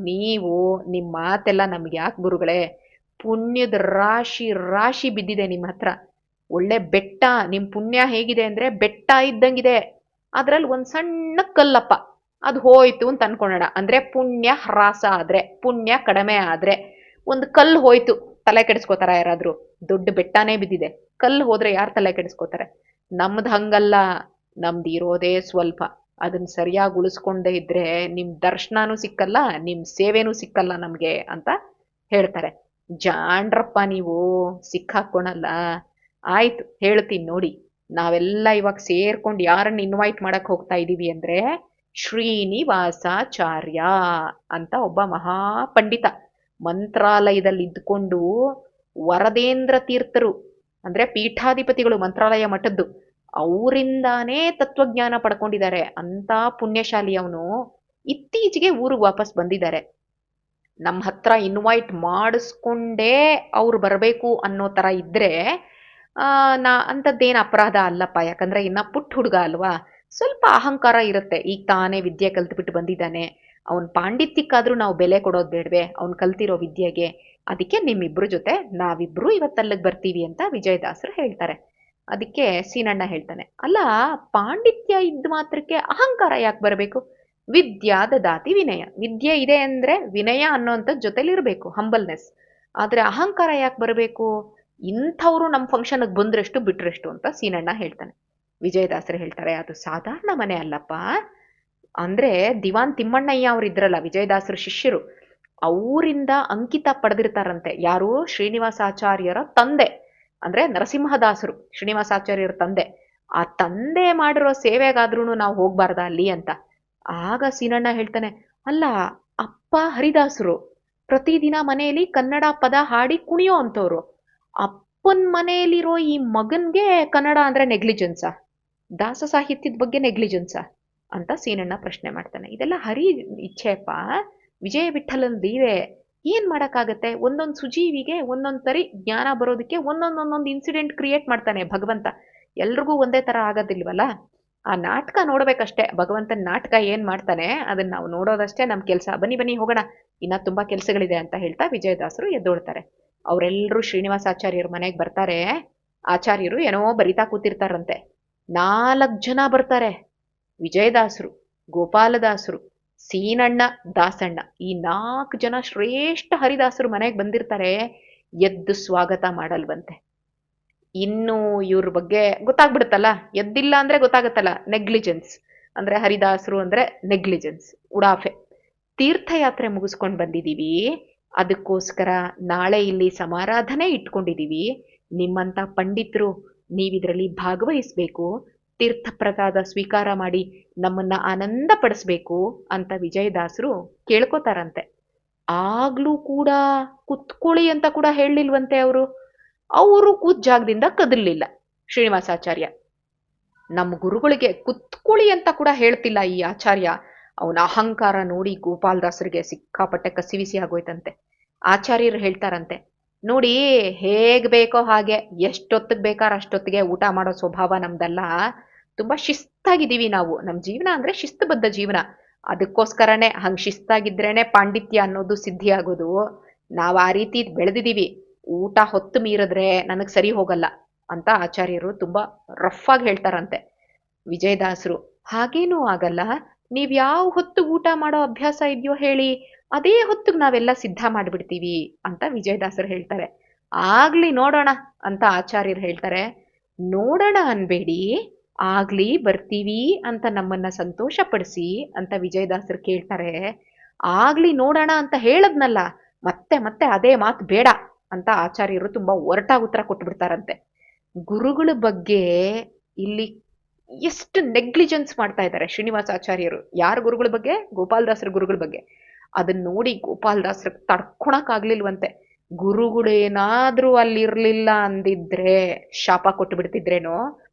ನೀವು, ನಿಮ್ ಮಾತೆಲ್ಲ ನಮ್ಗೆ ಯಾಕೆ ಗುರುಗಳೇ? ಪುಣ್ಯದ ರಾಶಿ ರಾಶಿ ಬಿದ್ದಿದೆ ನಿಮ್ಮ ಹತ್ರ. ಒಳ್ಳೆ ಬೆಟ್ಟ, ನಿಮ್ ಪುಣ್ಯ ಹೇಗಿದೆ ಅಂದ್ರೆ ಬೆಟ್ಟ ಇದ್ದಂಗಿದೆ. ಅದ್ರಲ್ಲಿ ಒಂದ್ ಸಣ್ಣ ಕಲ್ಲಪ್ಪ, ಅದು ಹೋಯ್ತು ಅಂತ ಅನ್ಕೊಳ್ಳೋಣ. ಅಂದ್ರೆ ಪುಣ್ಯ ಹ್ರಾಸ ಆದ್ರೆ, ಪುಣ್ಯ ಕಡಿಮೆ ಆದ್ರೆ ಒಂದು ಕಲ್ಲು ಹೋಯ್ತು, ತಲೆ ಕೆಡಿಸ್ಕೋತಾರ ಯಾರಾದ್ರೂ? ದೊಡ್ಡ ಬೆಟ್ಟನೇ ಬಿದ್ದಿದೆ, ಕಲ್ಲು ಹೋದ್ರೆ ಯಾರು ತಲೆ ಕೆಡಿಸ್ಕೋತಾರೆ? ನಮ್ದು ಹಂಗಲ್ಲ, ನಮ್ದು ಇರೋದೇ ಸ್ವಲ್ಪ. ಅದನ್ನ ಸರಿಯಾಗಿ ಉಳಿಸ್ಕೊಂಡೇ ಇದ್ರೆ ನಿಮ್ ದರ್ಶನನೂ ಸಿಕ್ಕಲ್ಲ, ನಿಮ್ ಸೇವೆನೂ ಸಿಕ್ಕಲ್ಲ ನಮ್ಗೆ ಅಂತ ಹೇಳ್ತಾರೆ. ಜಾಣ್ರಪ್ಪ ನೀವು, ಸಿಕ್ಕಾಕೊಳಲ್ಲ. ಆಯ್ತು ಹೇಳ್ತೀನಿ ನೋಡಿ. ನಾವೆಲ್ಲ ಇವಾಗ ಸೇರ್ಕೊಂಡು ಯಾರನ್ನ ಇನ್ವೈಟ್ ಮಾಡಕ್ ಹೋಗ್ತಾ ಇದೀವಿ ಅಂದ್ರೆ, ಶ್ರೀನಿವಾಸಾಚಾರ್ಯ ಅಂತ ಒಬ್ಬ ಮಹಾಪಂಡಿತ ಮಂತ್ರಾಲಯದಲ್ಲಿ ಇದ್ಕೊಂಡು ವರದೇಂದ್ರ ತೀರ್ಥರು ಅಂದ್ರೆ ಪೀಠಾಧಿಪತಿಗಳು ಮಂತ್ರಾಲಯ ಮಠದ್ದು, ಅವರಿಂದಾನೇ ತತ್ವಜ್ಞಾನ ಪಡ್ಕೊಂಡಿದ್ದಾರೆ ಅಂತ ಪುಣ್ಯಶಾಲಿ ಅವನು. ಇತ್ತೀಚೆಗೆ ಊರಿಗೆ ವಾಪಸ್ ಬಂದಿದ್ದಾರೆ. ನಮ್ಮ ಹತ್ರ ಇನ್ವೈಟ್ ಮಾಡಿಸ್ಕೊಂಡೇ ಅವ್ರು ಬರಬೇಕು ಅನ್ನೋ ಥರ ಇದ್ರೆ ಅಂಥದ್ದೇನು ಅಪರಾಧ ಅಲ್ಲಪ್ಪ. ಯಾಕಂದ್ರೆ ಇನ್ನ ಪುಟ್ಟ ಹುಡುಗ ಅಲ್ವಾ, ಸ್ವಲ್ಪ ಅಹಂಕಾರ ಇರುತ್ತೆ. ಈಗ ತಾನೇ ವಿದ್ಯೆ ಕಲ್ತ್ಬಿಟ್ಟು ಬಂದಿದ್ದಾನೆ, ಅವನ ಪಾಂಡಿತ್ಯಕ್ಕಾದ್ರೂ ನಾವು ಬೆಲೆ ಕೊಡೋದು ಬೇಡವೆ, ಅವ್ನು ಕಲ್ತಿರೋ ವಿದ್ಯೆಗೆ. ಅದಕ್ಕೆ ನಿಮ್ಮಿಬ್ರ ಜೊತೆ ನಾವಿಬ್ರು ಇವತ್ತಲ್ಲಿಗೆ ಬರ್ತೀವಿ ಅಂತ ವಿಜಯದಾಸರು ಹೇಳ್ತಾರೆ. ಅದಕ್ಕೆ ಸೀನಣ್ಣ ಹೇಳ್ತಾನೆ, ಅಲ್ಲ ಪಾಂಡಿತ್ಯ ಇದ್ದ ಮಾತ್ರಕ್ಕೆ ಅಹಂಕಾರ ಯಾಕೆ ಬರಬೇಕು? ವಿದ್ಯಾ ದದಾತಿ ವಿನಯ. ವಿದ್ಯೆ ಇದೆ ಅಂದ್ರೆ ವಿನಯ ಅನ್ನೋಂಥದ್ದು ಜೊತೆಲಿರ್ಬೇಕು, ಹಂಬಲ್ನೆಸ್. ಆದ್ರೆ ಅಹಂಕಾರ ಯಾಕೆ ಬರಬೇಕು? ಇಂಥವ್ರು ನಮ್ಮ ಫಂಕ್ಷನ್ಗೆ ಬಂದ್ರೆಷ್ಟು ಬಿಟ್ರೆಷ್ಟು ಅಂತ ಸೀನಣ್ಣ ಹೇಳ್ತಾನೆ. ವಿಜಯದಾಸರು ಹೇಳ್ತಾರೆ, ಅದು ಸಾಧಾರಣ ಮನೆ ಅಲ್ಲಪ್ಪ. ಅಂದ್ರೆ ದಿವಾನ್ ತಿಮ್ಮಣ್ಣಯ್ಯ ಅವ್ರು ಇದ್ರಲ್ಲ ವಿಜಯದಾಸರ ಶಿಷ್ಯರು, ಅವರಿಂದ ಅಂಕಿತ ಪಡೆದಿರ್ತಾರಂತೆ. ಯಾರು? ಶ್ರೀನಿವಾಸಾಚಾರ್ಯರ ತಂದೆ, ಅಂದ್ರೆ ನರಸಿಂಹದಾಸರು ಶ್ರೀನಿವಾಸಾಚಾರ್ಯರ ತಂದೆ. ಆ ತಂದೆ ಮಾಡಿರೋ ಸೇವೆಗಾದ್ರೂ ನಾವು ಹೋಗ್ಬಾರ್ದ ಅಲ್ಲಿ ಅಂತ. ಆಗ ಸೀನಣ್ಣ ಹೇಳ್ತಾನೆ, ಅಲ್ಲ ಅಪ್ಪ ಹರಿದಾಸರು ಪ್ರತಿದಿನ ಮನೆಯಲ್ಲಿ ಕನ್ನಡ ಪದ ಹಾಡಿ ಕುಣಿಯೋ ಅಂತವ್ರು, ಅಪ್ಪನ ಮನೆಯಲ್ಲಿರೋ ಈ ಮಗನ್ಗೆ ಕನ್ನಡ ಅಂದ್ರೆ ನೆಗ್ಲಿಜೆನ್ಸಾ? ದಾಸ ಸಾಹಿತ್ಯದ ಬಗ್ಗೆ ನೆಗ್ಲಿಜೆನ್ಸಾ ಅಂತ ಸೀನಣ್ಣ ಪ್ರಶ್ನೆ ಮಾಡ್ತಾನೆ. ಇದೆಲ್ಲ ಹರಿ ಇಚ್ಛೆಯಪ್ಪ, ವಿಜಯ ವಿಠಲನ್ ಲೀಲೆ. ಏನ್ ಮಾಡಕ್ಕಾಗತ್ತೆ? ಒಂದೊಂದು ಸುಜೀವಿಗೆ ಒಂದೊಂದ್ ಸರಿ ಜ್ಞಾನ ಬರೋದಕ್ಕೆ ಒಂದೊಂದೊಂದೊಂದು ಇನ್ಸಿಡೆಂಟ್ ಕ್ರಿಯೇಟ್ ಮಾಡ್ತಾನೆ ಭಗವಂತ. ಎಲ್ರಿಗೂ ಒಂದೇ ತರ ಆಗೋದಿಲ್ವಲ್ಲ. ಆ ನಾಟಕ ನೋಡ್ಬೇಕಷ್ಟೇ, ಭಗವಂತನ ನಾಟಕ ಏನ್ ಮಾಡ್ತಾನೆ ಅದನ್ನ ನಾವು ನೋಡೋದಷ್ಟೇ ನಮ್ ಕೆಲ್ಸ. ಬನ್ನಿ ಬನ್ನಿ ಹೋಗೋಣ, ಇನ್ನ ತುಂಬಾ ಕೆಲ್ಸಗಳಿದೆ ಅಂತ ಹೇಳ್ತಾ ವಿಜಯದಾಸರು ಎದ್ದೋಳ್ತಾರೆ. ಅವರೆಲ್ಲರೂ ಶ್ರೀನಿವಾಸಾಚಾರ್ಯರ ಮನೆಗೆ ಬರ್ತಾರೆ. ಆಚಾರ್ಯರು ಏನೋ ಬರಿತಾ ಕೂತಿರ್ತಾರಂತೆ. 4 ಜನ ಬರ್ತಾರೆ. ವಿಜಯದಾಸರು, ಗೋಪಾಲದಾಸರು, ಸೀನಣ್ಣ, ದಾಸಣ್ಣ, ಈ 4 ಜನ ಶ್ರೇಷ್ಠ ಹರಿದಾಸರು ಮನೆಗೆ ಬಂದಿರ್ತಾರೆ. ಎದ್ದು ಸ್ವಾಗತ ಮಾಡಲ್ವಂತೆ. ಇನ್ನು ಇವ್ರ ಬಗ್ಗೆ ಗೊತ್ತಾಗ್ಬಿಡುತ್ತಲ್ಲ, ಎದ್ದಿಲ್ಲ ಅಂದ್ರೆ ಗೊತ್ತಾಗುತ್ತಲ್ಲ, ನೆಗ್ಲಿಜೆನ್ಸ್ ಅಂದ್ರೆ ಹರಿದಾಸರು ಅಂದ್ರೆ ನೆಗ್ಲಿಜೆನ್ಸ್, ಉಡಾಫೆ. ತೀರ್ಥಯಾತ್ರೆ ಮುಗಿಸ್ಕೊಂಡು ಬಂದಿದೀವಿ, ಅದಕ್ಕೋಸ್ಕರ ನಾಳೆ ಇಲ್ಲಿ ಸಮಾರಾಧನೆ ಇಟ್ಕೊಂಡಿದೀವಿ. ನಿಮ್ಮಂತ ಪಂಡಿತರು ನೀವಿದ್ರಲ್ಲಿ ಭಾಗವಹಿಸ್ಬೇಕು, ತೀರ್ಥ ಪ್ರಸಾದ ಸ್ವೀಕಾರ ಮಾಡಿ ನಮ್ಮನ್ನ ಆನಂದ ಪಡಿಸ್ಬೇಕು ಅಂತ ವಿಜಯದಾಸರು ಕೇಳ್ಕೋತಾರಂತೆ. ಆಗ್ಲೂ ಕೂಡ ಕುತ್ಕೊಳ್ಳಿ ಅಂತ ಕೂಡ ಹೇಳಿಲ್ವಂತೆ ಅವರು. ಅವರು ಕೂತ್ ಜಾಗದಿಂದ ಕದಲಿಲ್ಲ ಶ್ರೀನಿವಾಸಾಚಾರ್ಯ. ನಮ್ಮ ಗುರುಗಳಿಗೆ ಕುತ್ಕೊಳ್ಳಿ ಅಂತ ಕೂಡ ಹೇಳ್ತಿಲ್ಲ ಈ ಆಚಾರ್ಯ. ಅವನ ಅಹಂಕಾರ ನೋಡಿ ಗೋಪಾಲದಾಸರಿಗೆ ಸಿಕ್ಕಾಪಟ್ಟೆ ಕಸಿವಿಸಿ ಆಗೋಯ್ತಂತೆ. ಆಚಾರ್ಯರು ಹೇಳ್ತಾರಂತೆ, ನೋಡಿ ಹೇಗ್ ಬೇಕೋ ಹಾಗೆ ಎಷ್ಟೊತ್ತಿಗೆ ಬೇಕಾರ ಅಷ್ಟೊತ್ತಿಗೆ ಊಟ ಮಾಡೋ ಸ್ವಭಾವ ನಮ್ದಲ್ಲ. ತುಂಬಾ ಶಿಸ್ತಾಗಿದ್ದೀವಿ ನಾವು. ನಮ್ ಜೀವನ ಅಂದ್ರೆ ಶಿಸ್ತುಬದ್ಧ ಜೀವನ. ಅದಕ್ಕೋಸ್ಕರನೇ ಹಂಗ್ ಶಿಸ್ತಾಗಿದ್ರೇನೆ ಪಾಂಡಿತ್ಯ ಅನ್ನೋದು ಸಿದ್ಧಿ ಆಗೋದು. ನಾವ್ ಆ ರೀತಿ ಬೆಳೆದಿದೀವಿ. ಊಟ ಹೊತ್ತು ಮೀರಿದ್ರೆ ನನಗ್ ಸರಿ ಹೋಗಲ್ಲ ಅಂತ ಆಚಾರ್ಯರು ತುಂಬಾ ರಫ್ ಆಗಿ ಹೇಳ್ತಾರಂತೆ. ವಿಜಯದಾಸರು, ಹಾಗೇನೂ ಆಗಲ್ಲ, ನೀವ್ ಯಾವ ಹೊತ್ತು ಊಟ ಮಾಡೋ ಅಭ್ಯಾಸ ಇದೆಯೋ ಹೇಳಿ, ಅದೇ ಹೊತ್ತಿಗೆ ನಾವೆಲ್ಲ ಸಿದ್ಧ ಮಾಡ್ಬಿಡ್ತೀವಿ ಅಂತ ವಿಜಯದಾಸರು ಹೇಳ್ತಾರೆ. ಆಗ್ಲಿ ನೋಡೋಣ ಅಂತ ಆಚಾರ್ಯರು ಹೇಳ್ತಾರೆ. ನೋಡೋಣ ಅನ್ಬೇಡಿ, ಆಗ್ಲಿ ಬರ್ತೀವಿ ಅಂತ ನಮ್ಮನ್ನ ಸಂತೋಷ ಪಡಿಸಿ ಅಂತ ವಿಜಯದಾಸರು ಕೇಳ್ತಾರೆ. ಆಗ್ಲಿ ನೋಡೋಣ ಅಂತ ಹೇಳದ್ನಲ್ಲ, ಮತ್ತೆ ಮತ್ತೆ ಅದೇ ಮಾತು ಬೇಡ ಅಂತ ಆಚಾರ್ಯರು ತುಂಬಾ ಒರಟಾಗಿ ಉತ್ತರ ಕೊಟ್ಬಿಡ್ತಾರಂತೆ. ಗುರುಗಳ ಬಗ್ಗೆ ಇಲ್ಲಿ ಎಷ್ಟು ನೆಗ್ಲಿಜೆನ್ಸ್ ಮಾಡ್ತಾ ಇದ್ದಾರೆ ಶ್ರೀನಿವಾಸಾಚಾರ್ಯರು. ಯಾರ ಗುರುಗಳ ಬಗ್ಗೆ? ಗೋಪಾಲದಾಸರ ಗುರುಗಳ ಬಗ್ಗೆ. ಅದನ್ನ ನೋಡಿ ಗೋಪಾಲದಾಸರ ತಡ್ಕೊಳಕ್ ಆಗ್ಲಿಲ್ವಂತೆ. ಗುರುಗಳೇನಾದ್ರೂ ಅಲ್ಲಿರ್ಲಿಲ್ಲ ಅಂದಿದ್ರೆ ಶಾಪ ಕೊಟ್ಟು ಬಿಡ್ತಿದ್ರೇನೋ.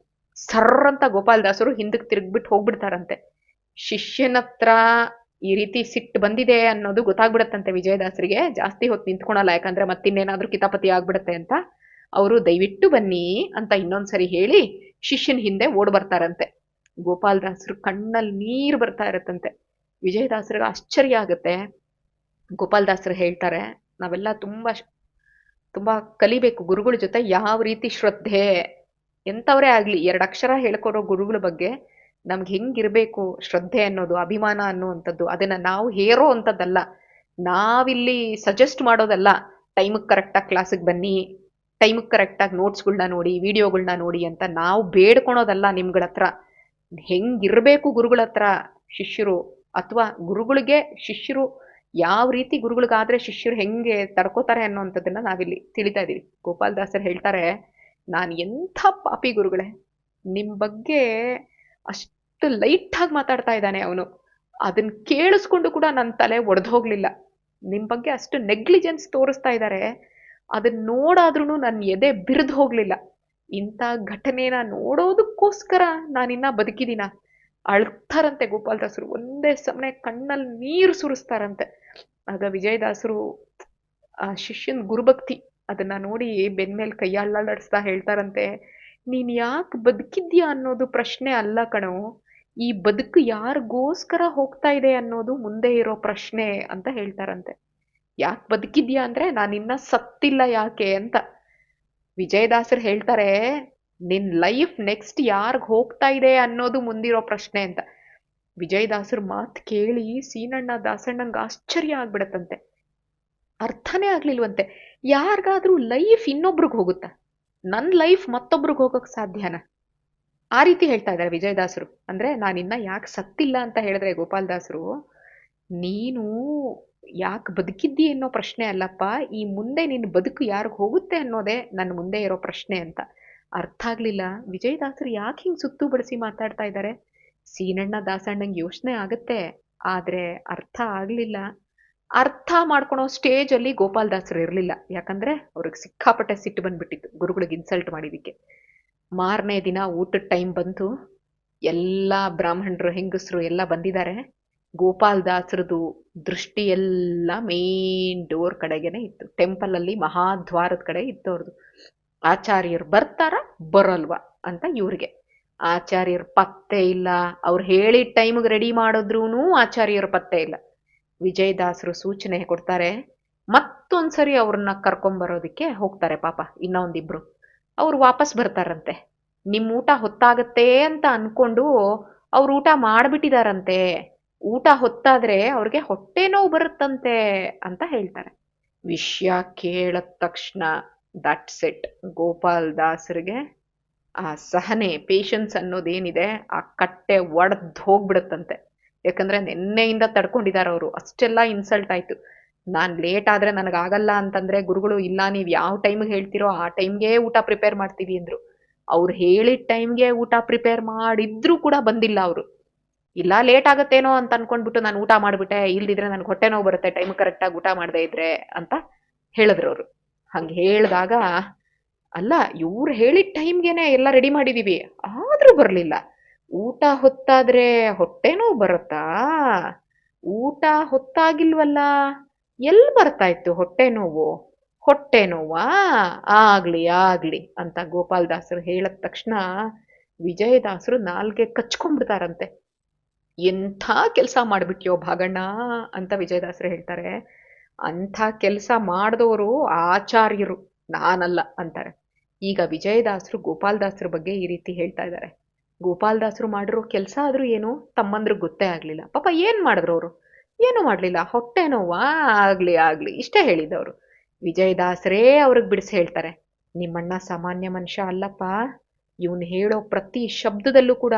ಸರ್ರಂತ ಗೋಪಾಲದಾಸರು ಹಿಂದಕ್ಕೆ ತಿರುಗ್ಬಿಟ್ಟು ಹೋಗ್ಬಿಡ್ತಾರಂತೆ. ಶಿಷ್ಯನ ಹತ್ರ ಈ ರೀತಿ ಸಿಟ್ಟು ಬಂದಿದೆ ಅನ್ನೋದು ಗೊತ್ತಾಗ್ಬಿಡತ್ತಂತೆ ವಿಜಯದಾಸರಿಗೆ. ಜಾಸ್ತಿ ಹೊತ್ತು ನಿಂತ್ಕೊಳಲ್ಲ, ಯಾಕಂದ್ರೆ ಮತ್ತಿನ್ನೇನಾದ್ರೂ ಕಿತಾಪತಿ ಆಗ್ಬಿಡತ್ತೆ ಅಂತ. ಅವರು ದಯವಿಟ್ಟು ಬನ್ನಿ ಅಂತ ಇನ್ನೊಂದ್ಸರಿ ಹೇಳಿ ಶಿಷ್ಯನ ಹಿಂದೆ ಓಡ್ ಬರ್ತಾರಂತೆ. ಗೋಪಾಲದಾಸರು ಕಣ್ಣಲ್ಲಿ ನೀರು ಬರ್ತಾ ಇರತ್ತಂತೆ. ವಿಜಯದಾಸರಿಗೆ ಆಶ್ಚರ್ಯ ಆಗತ್ತೆ. ಗೋಪಾಲದಾಸರು ಹೇಳ್ತಾರೆ, ನಾವೆಲ್ಲ ತುಂಬಾ ಕಲಿಬೇಕು ಗುರುಗಳ ಜೊತೆ ಯಾವ ರೀತಿ ಶ್ರದ್ಧೆ. ಎಂಥವ್ರೇ ಆಗ್ಲಿ 2 ಅಕ್ಷರ ಹೇಳ್ಕೊಡೋ ಗುರುಗಳ ಬಗ್ಗೆ ನಮ್ಗೆ ಹೆಂಗಿರ್ಬೇಕು ಶ್ರದ್ಧೆ ಅನ್ನೋದು, ಅಭಿಮಾನ ಅನ್ನುವಂಥದ್ದು. ಅದನ್ನ ನಾವು ಹೇರೋ ಅಂಥದ್ದಲ್ಲ, ನಾವಿಲ್ಲಿ ಸಜೆಸ್ಟ್ ಮಾಡೋದಲ್ಲ. ಟೈಮಿಗೆ ಕರೆಕ್ಟಾಗಿ ಕ್ಲಾಸಿಗೆ ಬನ್ನಿ, ಟೈಮಿಗೆ ಕರೆಕ್ಟಾಗಿ ನೋಟ್ಸ್ಗಳ್ನ ನೋಡಿ, ವಿಡಿಯೋಗಳ್ನ ನೋಡಿ ಅಂತ ನಾವು ಬೇಡ್ಕೊಳೋದಲ್ಲ ನಿಮ್ಗಳ ಹತ್ರ. ಹೆಂಗಿರ್ಬೇಕು ಗುರುಗಳ ಹತ್ರ ಶಿಷ್ಯರು, ಅಥವಾ ಗುರುಗಳಿಗೆ ಶಿಷ್ಯರು ಯಾವ ರೀತಿ ಗುರುಗಳಿಗಾದ್ರೆ ಶಿಷ್ಯರು ಹೆಂಗೆ ತಡ್ಕೋತಾರೆ ಅನ್ನೋಂಥದ್ದನ್ನ ನಾವಿಲ್ಲಿ ತಿಳಿತಾ ಇದೀವಿ. ಗೋಪಾಲದಾಸರು ಹೇಳ್ತಾರೆ, ನಾನು ಎಂಥ ಪಾಪಿ ಗುರುಗಳೇ, ನಿಮ್ ಬಗ್ಗೆ ಅಷ್ಟು ಲೈಟ್ ಆಗಿ ಮಾತಾಡ್ತಾ ಇದ್ದಾನೆ ಅವನು, ಅದನ್ನ ಕೇಳಿಸ್ಕೊಂಡು ಕೂಡ ನನ್ನ ತಲೆ ಒಡೆದು ಹೋಗ್ಲಿಲ್ಲ. ನಿಮ್ ಬಗ್ಗೆ ಅಷ್ಟು ನೆಗ್ಲಿಜೆನ್ಸ್ ತೋರಿಸ್ತಾ ಇದ್ದಾರೆ, ಅದನ್ನ ನೋಡಾದ್ರೂ ನನ್ನ ಎದೆ ಬಿರಿದು ಹೋಗ್ಲಿಲ್ಲ. ಇಂಥ ಘಟನೆನ ನೋಡೋದಕ್ಕೋಸ್ಕರ ನಾನಿನ್ನ ಬದುಕಿದೀನ. ಅಳ್ತಾರಂತೆ ಗೋಪಾಲದಾಸರು, ಒಂದೇ ಸಮನೆ ಕಣ್ಣಲ್ಲಿ ನೀರು ಸುರಿಸ್ತಾರಂತೆ. ಆಗ ವಿಜಯದಾಸರು ಆ ಶಿಷ್ಯನ್ ಗುರುಭಕ್ತಿ ಅದನ್ನ ನೋಡಿ ಬೆನ್ಮೇಲ್ ಕೈಯಲ್ಲಾಡಿಸ್ತಾ ಹೇಳ್ತಾರಂತೆ, ನೀನ್ ಯಾಕೆ ಬದುಕಿದ್ಯಾ ಅನ್ನೋದು ಪ್ರಶ್ನೆ ಅಲ್ಲ ಕಣೋ, ಈ ಬದುಕು ಯಾರಿಗೋಸ್ಕರ ಹೋಗ್ತಾ ಇದೆ ಅನ್ನೋದು ಮುಂದೆ ಇರೋ ಪ್ರಶ್ನೆ ಅಂತ ಹೇಳ್ತಾರಂತೆ. ಯಾಕೆ ಬದುಕಿದ್ಯಾ ಅಂದ್ರೆ ನಾನಿನ್ನ ಸತ್ತಿಲ್ಲ ಯಾಕೆ ಅಂತ. ವಿಜಯದಾಸರು ಹೇಳ್ತಾರೆ, ನಿನ್ ಲೈಫ್ ನೆಕ್ಸ್ಟ್ ಯಾರ್ಗ್ ಹೋಗ್ತಾ ಇದೆ ಅನ್ನೋದು ಮುಂದಿರೋ ಪ್ರಶ್ನೆ ಅಂತ. ವಿಜಯದಾಸರ ಮಾತು ಕೇಳಿ ಸೀನಣ್ಣ ದಾಸಣ್ಣಂಗೆ ಆಶ್ಚರ್ಯ ಆಗ್ಬಿಡತ್ತಂತೆ. ಅರ್ಥನೇ ಆಗ್ಲಿಲ್ವಂತೆ. ಯಾರಿಗಾದ್ರೂ ಲೈಫ್ ಇನ್ನೊಬ್ರಿಗೆ ಹೋಗುತ್ತಾ? ನನ್ನ ಲೈಫ್ ಮತ್ತೊಬ್ರಿಗೆ ಹೋಗೋಕ್ ಸಾಧ್ಯನಾ? ಆ ರೀತಿ ಹೇಳ್ತಾ ಇದ್ದಾರೆ ವಿಜಯದಾಸರು. ಅಂದ್ರೆ ನಾನಿನ್ನ ಯಾಕೆ ಸತ್ತಿಲ್ಲ ಅಂತ ಹೇಳಿದ್ರೆ ಗೋಪಾಲದಾಸರು, ನೀನು ಯಾಕೆ ಬದುಕಿದ್ದಿ ಅನ್ನೋ ಪ್ರಶ್ನೆ ಅಲ್ಲಪ್ಪ, ಈ ಮುಂದೆ ನಿನ್ನ ಬದುಕು ಯಾರಿಗೆ ಹೋಗುತ್ತೆ ಅನ್ನೋದೇ ನನ್ನ ಮುಂದೆ ಇರೋ ಪ್ರಶ್ನೆ ಅಂತ. ಅರ್ಥ ಆಗ್ಲಿಲ್ಲ ವಿಜಯದಾಸರು ಯಾಕೆ ಹಿಂಗ್ ಸುತ್ತು ಬಡಿಸಿ ಮಾತಾಡ್ತಾ ಇದ್ದಾರೆ. ಸೀನಣ್ಣ ದಾಸಣ್ಣಂಗೆ ಯೋಚನೆ ಆಗತ್ತೆ, ಆದ್ರೆ ಅರ್ಥ ಆಗ್ಲಿಲ್ಲ. ಅರ್ಥ ಮಾಡ್ಕೊಳೋ ಸ್ಟೇಜ್ ಅಲ್ಲಿ ಗೋಪಾಲದಾಸರು ಇರ್ಲಿಲ್ಲ. ಯಾಕಂದ್ರೆ ಅವ್ರಿಗೆ ಸಿಕ್ಕಾಪಟ್ಟೆ ಸಿಟ್ಟು ಬಂದ್ಬಿಟ್ಟಿತ್ತು ಗುರುಗಳಿಗೆ ಇನ್ಸಲ್ಟ್ ಮಾಡಿದಕ್ಕೆ. ಮಾರನೇ ದಿನ ಊಟದ ಟೈಮ್ ಬಂತು. ಎಲ್ಲ ಬ್ರಾಹ್ಮಣರು ಹೆಂಗಸರು ಎಲ್ಲ ಬಂದಿದ್ದಾರೆ. ಗೋಪಾಲದಾಸರದು ದೃಷ್ಟಿ ಎಲ್ಲ ಮೇನ್ ಡೋರ್ ಕಡೆಗೇನೆ ಇತ್ತು. ಟೆಂಪಲ್ ಅಲ್ಲಿ ಮಹಾದ್ವಾರದ ಕಡೆ ಇತ್ತು ಅವ್ರದ್ದು. ಆಚಾರ್ಯರು ಬರ್ತಾರ ಬರಲ್ವಾ ಅಂತ ಇವ್ರಿಗೆ. ಆಚಾರ್ಯರ ಪತ್ತೆ ಇಲ್ಲ. ಅವ್ರು ಹೇಳಿದ ಟೈಮ್ಗೆ ರೆಡಿ ಮಾಡಿದ್ರೂ ಆಚಾರ್ಯರ ಪತ್ತೆ ಇಲ್ಲ. ವಿಜಯದಾಸರು ಸೂಚನೆ ಕೊಡ್ತಾರೆ, ಮತ್ತೊಂದ್ಸರಿ ಅವ್ರನ್ನ ಕರ್ಕೊಂಬರೋದಕ್ಕೆ ಹೋಗ್ತಾರೆ. ಪಾಪ ಇನ್ನೊಂದಿಬ್ರು ಅವ್ರು ವಾಪಸ್ ಬರ್ತಾರಂತೆ. ನಿಮ್ ಊಟ ಹೊತ್ತಾಗತ್ತೆ ಅಂತ ಅನ್ಕೊಂಡು ಅವ್ರು ಊಟ ಮಾಡ್ಬಿಟ್ಟಿದಾರಂತೆ. ಊಟ ಹೊತ್ತಾದ್ರೆ ಅವ್ರಿಗೆ ಹೊಟ್ಟೆ ನೋವು ಬರುತ್ತಂತೆ ಅಂತ ಹೇಳ್ತಾರೆ. ವಿಷಯ ಕೇಳದ ತಕ್ಷಣ ದಟ್ಸ್ ಇಟ್, ಗೋಪಾಲದಾಸರಿಗೆ ಆ ಸಹನೆ ಪೇಷನ್ಸ್ ಅನ್ನೋದೇನಿದೆ ಆ ಕಟ್ಟೆ ಒಡೆದು ಹೋಗ್ಬಿಡುತ್ತಂತೆ. ಯಾಕಂದ್ರೆ ನಿನ್ನೆಯಿಂದ ತಡ್ಕೊಂಡಿದ್ದಾರೆ ಅವರು. ಅಷ್ಟೆಲ್ಲ ಇನ್ಸಲ್ಟ್ ಆಯ್ತು. ನಾನ್ ಲೇಟ್ ಆದ್ರೆ ನನಗಾಗಲ್ಲ ಅಂತಂದ್ರೆ ಗುರುಗಳು ಇಲ್ಲ, ನೀವ್ ಯಾವ ಟೈಮ್ಗೆ ಹೇಳ್ತಿರೋ ಆ ಟೈಮ್ಗೆ ಊಟ ಪ್ರಿಪೇರ್ ಮಾಡ್ತೀವಿ ಅಂದ್ರು. ಅವ್ರು ಹೇಳಿದ ಟೈಮ್ಗೆ ಊಟ ಪ್ರಿಪೇರ್ ಮಾಡಿದ್ರು ಕೂಡ ಬಂದಿಲ್ಲ ಅವರು. ಇಲ್ಲ ಲೇಟ್ ಆಗತ್ತೇನೋ ಅಂತ ಅನ್ಕೊಂಡ್ಬಿಟ್ಟು ನಾನು ಊಟ ಮಾಡ್ಬಿಟ್ಟೆ, ಇಲ್ದಿದ್ರೆ ನನ್ಗೆ ಹೊಟ್ಟೆ ನೋವು ಬರುತ್ತೆ ಟೈಮ್ ಕರೆಕ್ಟಾಗಿ ಊಟ ಮಾಡದೇ ಇದ್ರೆ ಅಂತ ಹೇಳಿದ್ರು ಅವರು. ಹಂಗ ಹೇಳಿದಾಗ, ಅಲ್ಲ ಇವ್ರು ಹೇಳಿದ ಟೈಮ್ಗೆನೆ ಎಲ್ಲ ರೆಡಿ ಮಾಡಿದೀವಿ ಆದ್ರೂ ಬರ್ಲಿಲ್ಲ. ಊಟ ಹೊತ್ತಾದ್ರೆ ಹೊಟ್ಟೆ ನೋವು ಬರುತ್ತಾ? ಊಟ ಹೊತ್ತಾಗಿಲ್ವಲ್ಲ, ಎಲ್ ಬರ್ತಾ ಇತ್ತು ಹೊಟ್ಟೆ ನೋವು? ಹೊಟ್ಟೆ ನೋವಾ? ಆಗ್ಲಿ ಆಗ್ಲಿ ಅಂತ ಗೋಪಾಲದಾಸರು ಹೇಳಿದ ತಕ್ಷಣ ವಿಜಯದಾಸರು ನಾಲ್ಗೆ ಕಚ್ಕೊಂಡ್ಬಿಡ್ತಾರಂತೆ. ಎಂಥ ಕೆಲಸ ಮಾಡ್ಬಿಟ್ಯೋ ಭಾಗಣ್ಣ ಅಂತ ವಿಜಯದಾಸರು ಹೇಳ್ತಾರೆ. ಅಂಥ ಕೆಲಸ ಮಾಡಿದವರು ಆಚಾರ್ಯರು, ನಾನಲ್ಲ ಅಂತಾರೆ. ಈಗ ವಿಜಯದಾಸರು ಗೋಪಾಲದಾಸರ ಬಗ್ಗೆ ಈ ರೀತಿ ಹೇಳ್ತಾ ಇದ್ದಾರೆ. ಗೋಪಾಲದಾಸರು ಮಾಡಿರೋ ಕೆಲಸ ಆದ್ರೂ ಏನು ತಮ್ಮಂದ್ರಿಗೆ ಗೊತ್ತೇ ಆಗ್ಲಿಲ್ಲ. ಪಾಪ ಏನ್ ಮಾಡಿದ್ರು ಅವರು? ಏನು ಮಾಡ್ಲಿಲ್ಲ. ಹೊಟ್ಟೆ ನೋವಾ? ಆಗ್ಲಿ ಆಗ್ಲಿ ಇಷ್ಟೇ ಹೇಳಿದವರು. ವಿಜಯದಾಸರೇ ಅವ್ರಿಗೆ ಬಿಡಿಸಿ ಹೇಳ್ತಾರೆ, ನಿಮ್ಮಣ್ಣ ಸಾಮಾನ್ಯ ಮನುಷ್ಯ ಅಲ್ಲಪ್ಪ, ಇವನು ಹೇಳೋ ಪ್ರತಿ ಶಬ್ದದಲ್ಲೂ ಕೂಡ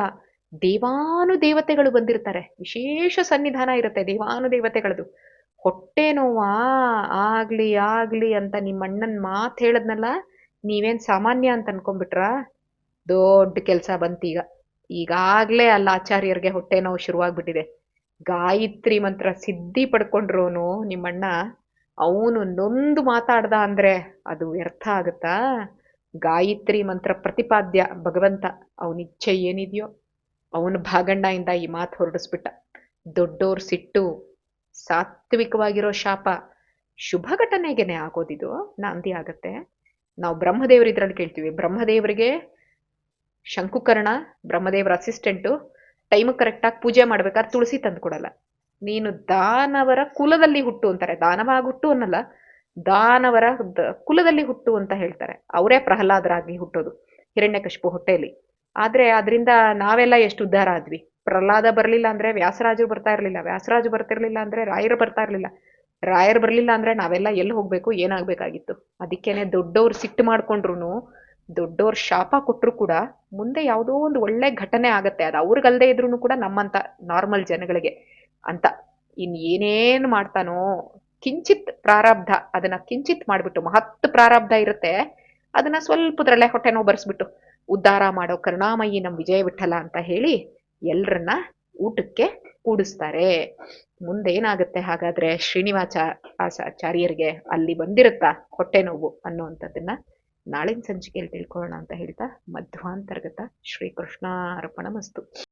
ದೇವಾನುದೇವತೆಗಳು ಬಂದಿರ್ತಾರೆ. ವಿಶೇಷ ಸನ್ನಿಧಾನ ಇರುತ್ತೆ ದೇವಾನುದೇವತೆಗಳದು. ಹೊಟ್ಟೆ ನೋವಾ? ಆಗ್ಲಿ ಆಗ್ಲಿ ಅಂತ ನಿಮ್ಮಣ್ಣನ್ ಮಾತು ಹೇಳದ್ನಲ್ಲ, ನೀವೇನ್ ಸಾಮಾನ್ಯ ಅಂತ ಅನ್ಕೊಂಡ್ಬಿಟ್ರ? ದೊಡ್ಡ ಕೆಲಸ ಬಂತೀಗ. ಈಗಾಗ್ಲೇ ಅಲ್ಲ ಆಚಾರ್ಯರಿಗೆ ಹೊಟ್ಟೆ ನೋವು ಶುರುವಾಗ್ಬಿಟ್ಟಿದೆ. ಗಾಯತ್ರಿ ಮಂತ್ರ ಸಿದ್ಧಿ ಪಡ್ಕೊಂಡ್ರೋನು ನಿಮ್ಮಣ್ಣ, ಅವನು ನೊಂದು ಮಾತಾಡ್ದ ಅಂದ್ರೆ ಅದು ವ್ಯರ್ಥ ಆಗುತ್ತಾ? ಗಾಯತ್ರಿ ಮಂತ್ರ ಪ್ರತಿಪಾದ್ಯ ಭಗವಂತ, ಅವನ ಇಚ್ಛೆ ಏನಿದೆಯೋ ಅವನ ಭಾಗಣ್ಣ ಇಂದ ಈ ಮಾತು ಹೊರಡಿಸ್ಬಿಟ್ಟ. ದೊಡ್ಡೋರ್ ಸಿಟ್ಟು, ಸಾತ್ವಿಕವಾಗಿರೋ ಶಾಪ ಶುಭ ಘಟನೆಗೆನೆ ಆಗೋದಿದು, ನಾಂದಿ ಆಗತ್ತೆ. ನಾವು ಬ್ರಹ್ಮದೇವ್ರ ಇದ್ರಲ್ಲಿ ಕೇಳ್ತೀವಿ, ಬ್ರಹ್ಮದೇವರಿಗೆ ಶಂಕುಕರ್ಣ ಬ್ರಹ್ಮದೇವರ ಅಸಿಸ್ಟೆಂಟು ಟೈಮ್ ಕರೆಕ್ಟಾಗಿ ಪೂಜೆ ಮಾಡ್ಬೇಕಾದ್ರೆ ತುಳಸಿ ತಂದು ಕೊಡಲ್ಲ. ನೀನು ದಾನವರ ಕುಲದಲ್ಲಿ ಹುಟ್ಟು ಅಂತಾರೆ. ದಾನವಾಗಿ ಹುಟ್ಟು ಅನ್ನಲ್ಲ, ದಾನವರ ಕುಲದಲ್ಲಿ ಹುಟ್ಟು ಅಂತ ಹೇಳ್ತಾರೆ. ಅವರೇ ಪ್ರಹ್ಲಾದರಾಗಿ ಹುಟ್ಟೋದು ಹಿರಣ್ಯಕಶಿಪು ಹೊಟ್ಟೆಯಲ್ಲಿ. ಆದ್ರೆ ಅದರಿಂದ ನಾವೆಲ್ಲ ಎಷ್ಟು ಉದ್ಧಾರ ಆದ್ವಿ. ಪ್ರಹ್ಲಾದ ಬರ್ಲಿಲ್ಲ ಅಂದ್ರೆ ವ್ಯಾಸರಾಜರು ಬರ್ತಾ ಇರ್ಲಿಲ್ಲ, ವ್ಯಾಸರಾಜು ಬರ್ತಿರ್ಲಿಲ್ಲ ಅಂದ್ರೆ ರಾಯರು ಬರ್ತಾ ಇರ್ಲಿಲ್ಲ, ರಾಯರು ಬರ್ಲಿಲ್ಲ ಅಂದ್ರೆ ನಾವೆಲ್ಲ ಎಲ್ಲಿ ಹೋಗ್ಬೇಕು, ಏನಾಗ್ಬೇಕಾಗಿತ್ತು? ಅದಕ್ಕೇನೆ ದೊಡ್ಡವ್ರು ಸಿಟ್ಟು ಮಾಡ್ಕೊಂಡ್ರು, ದೊಡ್ಡವ್ರ ಶಾಪ ಕೊಟ್ಟರು ಕೂಡ ಮುಂದೆ ಯಾವುದೋ ಒಂದು ಒಳ್ಳೆ ಘಟನೆ ಆಗತ್ತೆ. ಅದು ಅವ್ರಿಗಲ್ದೇ ಇದ್ರು ಕೂಡ ನಮ್ಮಂತ ನಾರ್ಮಲ್ ಜನಗಳಿಗೆ ಅಂತ ಏನೇನ್ ಮಾಡ್ತಾನೋ, ಕಿಂಚಿತ್ ಪ್ರಾರಬ್ಧ ಅದನ್ನ ಕಿಂಚಿತ್ ಮಾಡ್ಬಿಟ್ಟು, ಮಹತ್ ಪ್ರಾರಬ್ಧ ಇರುತ್ತೆ, ಅದನ್ನ ಸ್ವಲ್ಪದ್ರಲ್ಲೇ ಹೊಟ್ಟೆ ನೋವು ಬರ್ಸ್ಬಿಟ್ಟು ಉದ್ಧಾರ ಮಾಡೋ ಕರುಣಾಮಯಿ ನಮ್ ವಿಜಯ ವಿಠಲ ಅಂತ ಹೇಳಿ ಎಲ್ರನ್ನ ಊಟಕ್ಕೆ ಕೂಡಿಸ್ತಾರೆ. ಮುಂದೇನಾಗುತ್ತೆ ಹಾಗಾದ್ರೆ ಶ್ರೀನಿವಾಸಾಚಾರ್ಯರಿಗೆ ಅಲ್ಲಿ ಬಂದಿರುತ್ತಾ ಹೊಟ್ಟೆ ನೋವು ಅನ್ನುವಂಥದ್ದನ್ನ ನಾಳಿನ ಸಂಚಿಕೆಯಲ್ಲಿ ತಿಳ್ಕೊಳ್ಳೋಣ ಅಂತ ಹೇಳ್ತಾ, ಮಧ್ವಾಂತರ್ಗತ ಶ್ರೀಕೃಷ್ಣಾರ್ಪಣಮಸ್ತು.